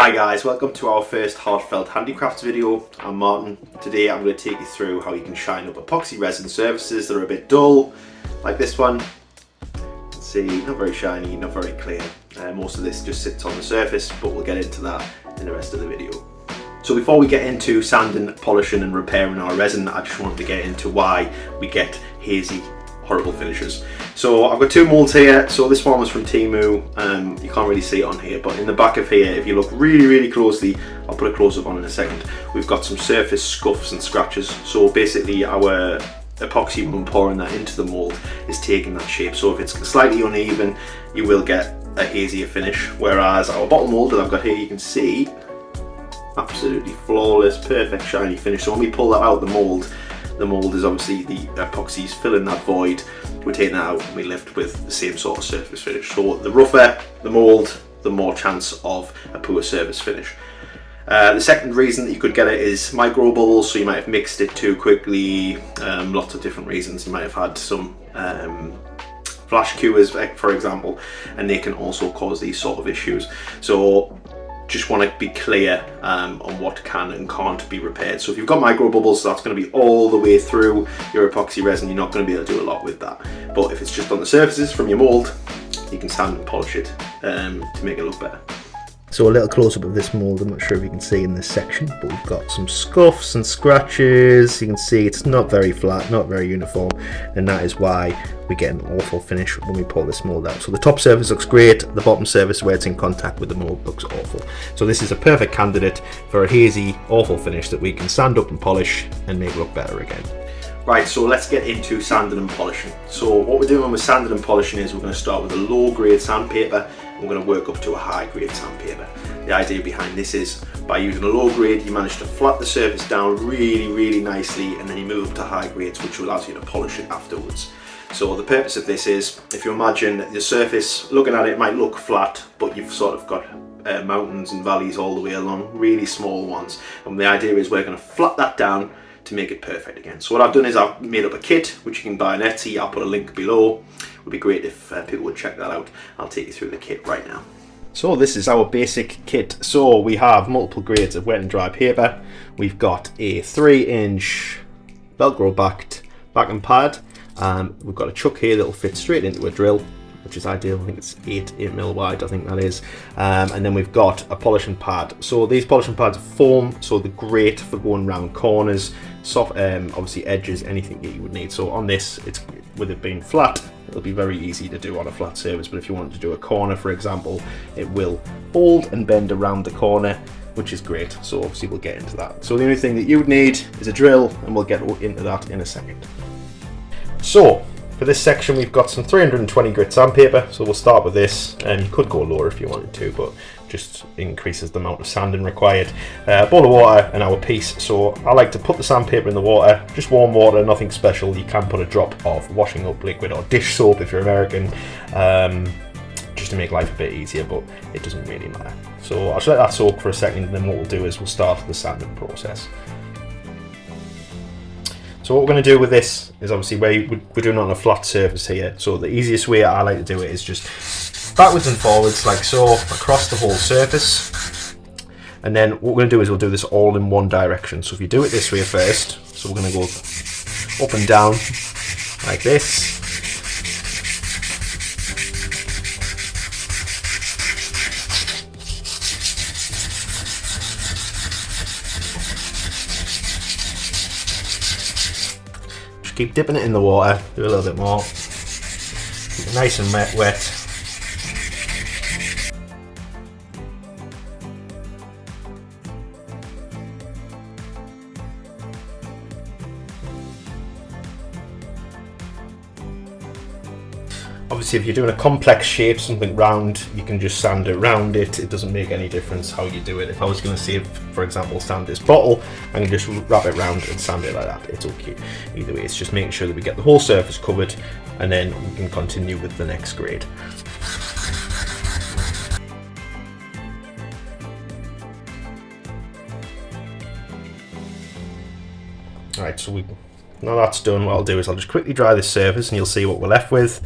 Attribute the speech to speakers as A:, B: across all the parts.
A: Hi guys, welcome to our first heartfelt handicrafts video. I'm Martin. Today I'm going to take you through how you can shine up epoxy resin surfaces that are a bit dull, like this one. You can see, not very shiny, not very clear. Most of this just sits on the surface, but we'll get into that in the rest of the video. So before we get into sanding, polishing and repairing our resin, I just wanted to get into why we get hazy, horrible finishes. So I've got two moulds here. So this one was from Temu. You can't really see it on here, but in the back of here, if you look really closely, I'll put a close-up on in a second, we've got some surface scuffs and scratches. So basically our epoxy, when pouring that into the mould, is taking that shape. So if it's slightly uneven, you will get a hazier finish. Whereas our bottle mould that I've got here, you can see, absolutely flawless, perfect shiny finish. So when we pull that out the mould is obviously the epoxy's filling that void. We take that out and we lift with the same sort of surface finish. So the rougher the mould, the more chance of a poor surface finish. The second reason that you could get it is micro bubbles. So you might have mixed it too quickly. Lots of different reasons. You might have had some flash cures, for example, and they can also cause these sort of issues. So just want to be clear on what can and can't be repaired. So if you've got micro bubbles, that's going to be all the way through your epoxy resin. You're not going to be able to do a lot with that. But if it's just on the surfaces from your mould, you can sand and polish it to make it look better. So a little close-up of this mould. I'm not sure if you can see in this section, but we've got some scuffs and scratches. You can see it's not very flat, not very uniform, and that is why we get an awful finish when we pull this mould out. So the top surface looks great, the bottom surface where it's in contact with the mould looks awful. So this is a perfect candidate for a hazy, awful finish that we can sand up and polish and make look better again. Right, so let's get into sanding and polishing. So what we're doing with sanding and polishing is we're going to start with a low grade sandpaper. We're going to work up to a high grade sandpaper. The idea behind this is by using a low grade, you manage to flat the surface down really nicely, and then you move up to high grades, which allows you to polish it afterwards. So the purpose of this is, if you imagine the surface, looking at it might look flat, but you've sort of got mountains and valleys all the way along, really small ones. And the idea is we're going to flat that down to make it perfect again. So what I've done is I've made up a kit, which you can buy on Etsy. I'll put a link below. It would be great if people would check that out. I'll take you through the kit right now. So this is our basic kit. So we have multiple grades of wet and dry paper. We've got a 3-inch Velcro backed backing pad. We've got a chuck here that will fit straight into a drill, which is ideal. I think it's 8mm wide, I think that is. And then we've got a polishing pad. So these polishing pads are foam, so they're great for going around corners, soft, obviously edges, anything that you would need. So on this, it's with it being flat, it'll be very easy to do on a flat surface. But if you wanted to do a corner, for example, it will fold and bend around the corner, which is great. So obviously we'll get into that. So the only thing that you would need is a drill, and we'll get into that in a second. So for this section, we've got some 320 grit sandpaper. So we'll start with this, and you could go lower if you wanted to, but just increases the amount of sanding required. A bowl of water and our piece. So I like to put the sandpaper in the water, just warm water, nothing special. You can put a drop of washing up liquid or dish soap if you're American, just to make life a bit easier, but it doesn't really matter. So I'll just let that soak for a second, and then what we'll do is we'll start the sanding process. So what we're going to do with this is obviously we're doing it on a flat surface here. So the easiest way I like to do it is just backwards and forwards like so across the whole surface. And then what we're going to do is we'll do this all in one direction. So if you do it this way first, so we're going to go up and down like this. Keep dipping it in the water, do a little bit more. Keep it nice and wet. Obviously, if you're doing a complex shape, something round, you can just sand it around it. It doesn't make any difference how you do it. If I was going to say, for example, sand this bottle, I can just wrap it round and sand it like that. It's okay. Either way, it's just making sure that we get the whole surface covered, and then we can continue with the next grade. Alright, so now that's done, what I'll do is I'll just quickly dry this surface, and you'll see what we're left with.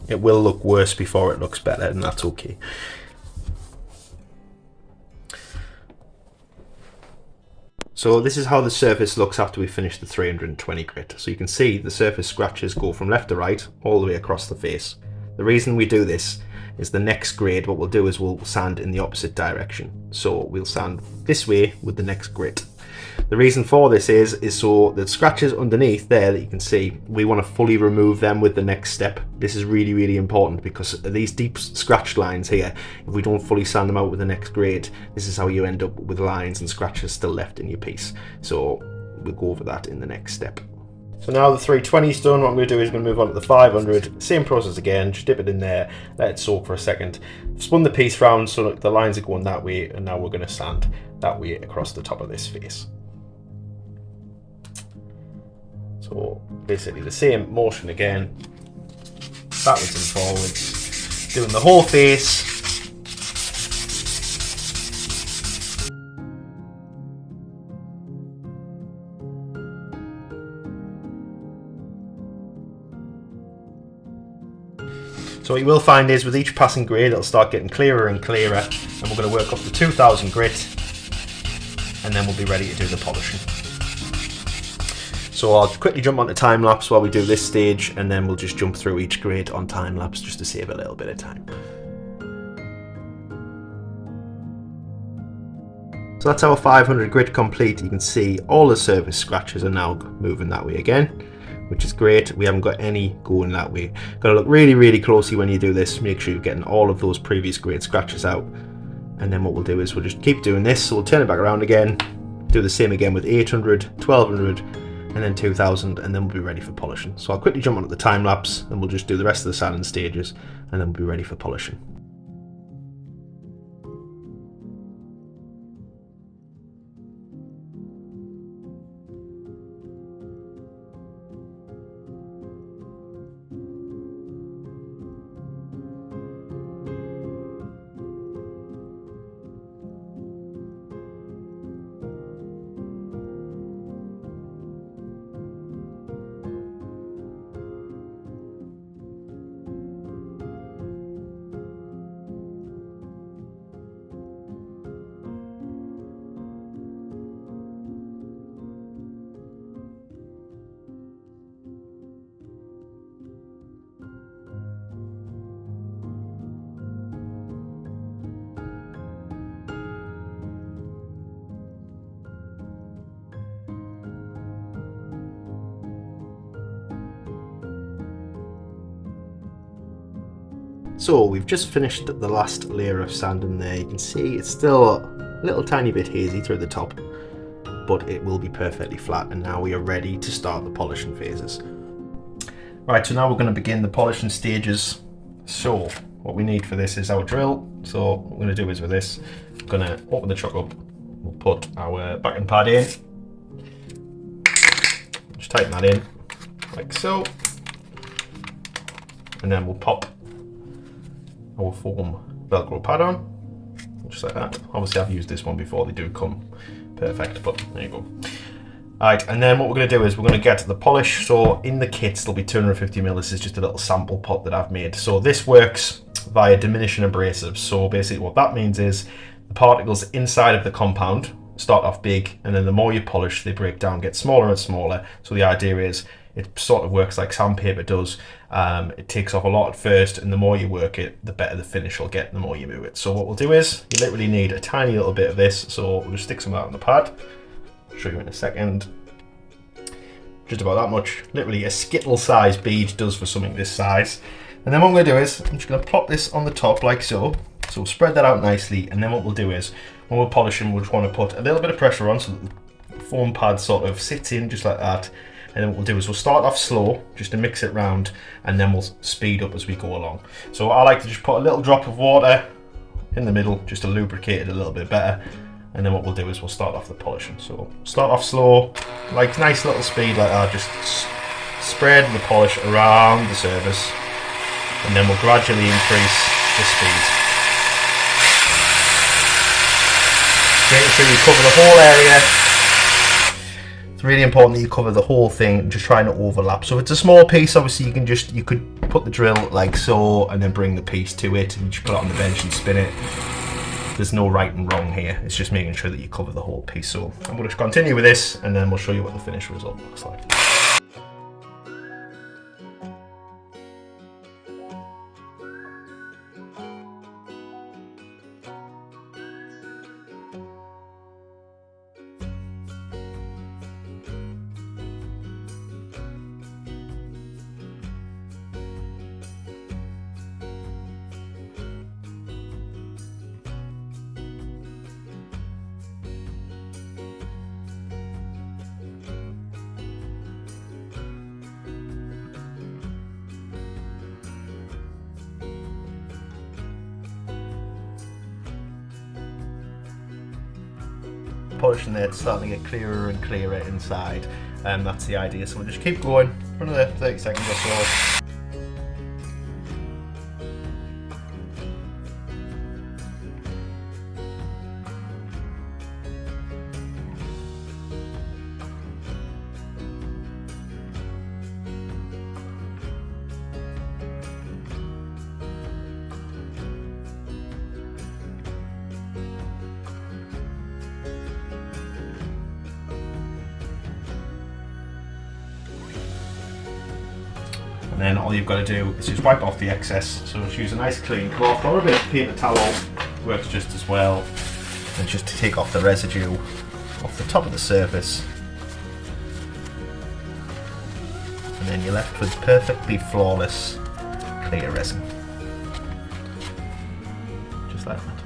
A: It will look worse before it looks better, and that's okay. So this is how the surface looks after we finish the 320 grit. So you can see the surface scratches go from left to right all the way across the face. The reason we do this is the next grade, what we'll do is we'll sand in the opposite direction. So we'll sand this way with the next grit. The reason for this is so the scratches underneath there that you can see, we want to fully remove them with the next step. This is really, really important because these deep scratch lines here, if we don't fully sand them out with the next grade, this is how you end up with lines and scratches still left in your piece. So we'll go over that in the next step. So now the 320 is done, what I'm going to do is I'm going to move on to the 500. Same process again, just dip it in there, let it soak for a second. Spun the piece round so the lines are going that way, and now we're going to sand that way across the top of this face. So basically the same motion again, backwards and forwards, doing the whole face. So what you will find is with each passing grade it'll start getting clearer and clearer, and we're going to work up to 2000 grit, and then we'll be ready to do the polishing. So I'll quickly jump onto time lapse while we do this stage, and then we'll just jump through each grade on time lapse just to save a little bit of time. So that's our 500 grit complete. You can see all the surface scratches are now moving that way again, which is great. We haven't got any going that way. Got to look really, really closely when you do this. Make sure you're getting all of those previous grade scratches out. And then what we'll do is we'll just keep doing this. So we'll turn it back around again, do the same again with 800, 1200, and then 2000, and then we'll be ready for polishing. So I'll quickly jump onto the time lapse and we'll just do the rest of the sanding stages, and then we'll be ready for polishing. So we've just finished the last layer of sanding there. You can see it's still a little tiny bit hazy through the top, but it will be perfectly flat, and now we are ready to start the polishing phases. Right, so now we're going to begin the polishing stages. So what we need for this is our drill. So what we're going to do is with this, I'm going to open the truck up, we'll put our backing pad in, just tighten that in like so, and then we'll pop our foam Velcro pad on, just like that. Obviously I've used this one before, they do come perfect, but there you go. Alright, and then what we're going to do is we're going to get the polish. So in the kits there'll be 250ml, this is just a little sample pot that I've made. So this works via diminishing abrasives. So basically what that means is the particles inside of the compound start off big, and then the more you polish they break down, get smaller and smaller. So the idea is it sort of works like sandpaper does. It takes off a lot at first, and the more you work it, the better the finish will get, the more you move it. So what we'll do is, you literally need a tiny little bit of this, so we'll just stick some out on the pad. I'll show you in a second. Just about that much. Literally a skittle size bead does for something this size. And then what I'm going to do is, I'm just going to plop this on the top like so. So spread that out nicely, and then what we'll do is, when we're polishing, we'll just want to put a little bit of pressure on so that the foam pad sort of sits in just like that. And then what we'll do is we'll start off slow, just to mix it round, and then we'll speed up as we go along. So I like to just put a little drop of water in the middle, just to lubricate it a little bit better. And then what we'll do is we'll start off the polishing. So start off slow, like nice little speed like that, just spread the polish around the surface, and then we'll gradually increase the speed. Making sure you cover the whole area. It's really important that you cover the whole thing and just try not to overlap. So if it's a small piece, obviously you could put the drill like so and then bring the piece to it and just put it on the bench and spin it. there's no right and wrong here. It's just making sure that you cover the whole piece. So I'm going to continue with this, and then we'll show you what the finished result looks like. Polishing there, it's starting to get clearer and clearer inside, and that's the idea. So we'll just keep going for another 30 seconds or so. And then all you've got to do is just wipe off the excess. So just use a nice clean cloth or a bit of paper towel, works just as well. And just to take off the residue off the top of the surface. And then you're left with perfectly flawless clear resin. Just like that.